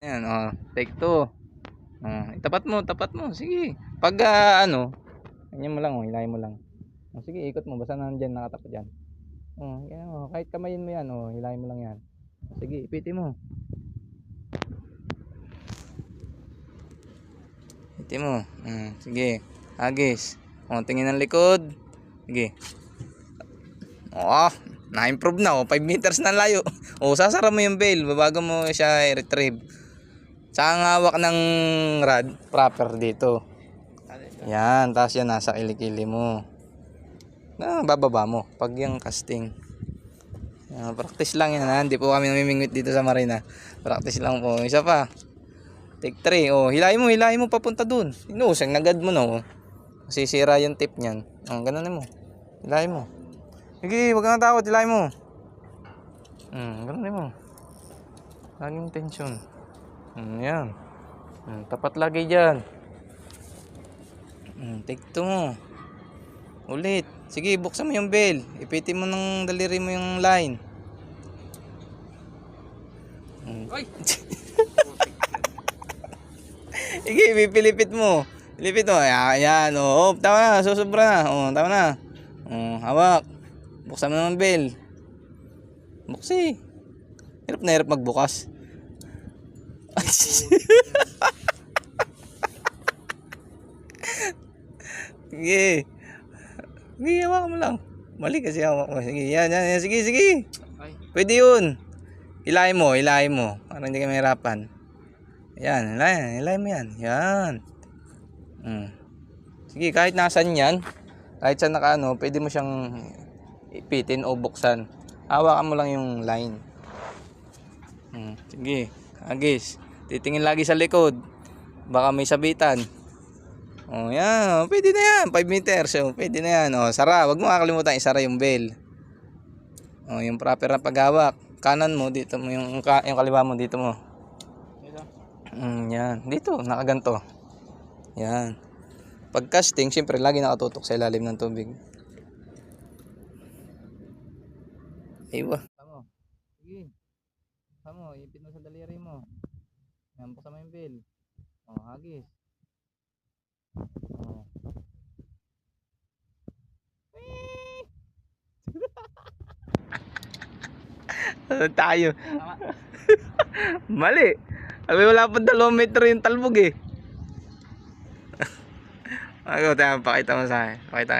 Ayan, oh, take two. Oh, tapat mo, tapat mo. Sige. Pag ano, ganyan mo lang, oh, hilahin mo lang. Oh, sige, ikot mo basta nandiyan nakatapat diyan. Oh, yan oh, kahit kamayin mo 'yan, oh, hilahin mo lang 'yan. Sige, ipitin mo. Ipitin mo. Sige. Agis. Oh, tingin ng likod. Sige. Oh, na-improve na, oh, 5 meters na layo. Oh, sasara mo yung bail bago mo siya i-retrieve. Saka ang hawak ng rod proper dito. Yan, tapos yan nasa kilikili mo. Bababa mo pag yung casting. Practice lang yan ha. Hindi po kami namimingwit dito sa marina. Practice lang po. Isa pa. Take 3. Oh, hilahin mo papunta dun. Inusang nagad mo no. Masisira yung tip niyan. Ganun mo. Hilahin mo. Sige, wag kang natakot, hilahin mo. Ganun mo. Laging tension. Yan. Tapat lagi diyan. Take 2 mo. Ulit. Sige, buksan mo yung bell. Ipitin mo ng daliri mo yung line. Ay! Sige, pipilipit mo. Pilipit mo. Ayan. Oh, tama na. Susubra na. Oh, tama na. Oh, hawak. Buksan mo ng bell. Buksi. Hirap na hirap magbukas. Sige. Sige, hawak mo lang. Mali kasi hawak mo. Sige, yan. Sige, sige. Pwede yun. Hilahin mo. Para hindi ka mahirapan. Yan, hilahin mo yan. Yan. Sige, kahit nasan yan, kahit saan nakaano, pwede mo siyang ipitin o buksan. Hawakan mo lang yung line. Sige, agis. Titingin lagi sa likod. Baka may sabitan. Oh, yan. Pwede na yan. 5 meters. So, pwede na yan. Oh, sara. Wag mo kakalimutan isara yung bell. Oh, yung proper na paghawak. Kanan mo dito mo yung kaliwa mo dito mo. Yan. Dito, nakaganto. Yan. Pag casting, siyempre lagi nakatutok sa ilalim ng tubig. Aywa. Tama. Sige. Tama, ipit mo sa daliri mo. Yan, buksan mo yung bell. Oh, hagis. Oh. Tayo. Mali. Abi wala pa 2 metro yung talbog eh. Ako, pakita mo sa akin. Pakita.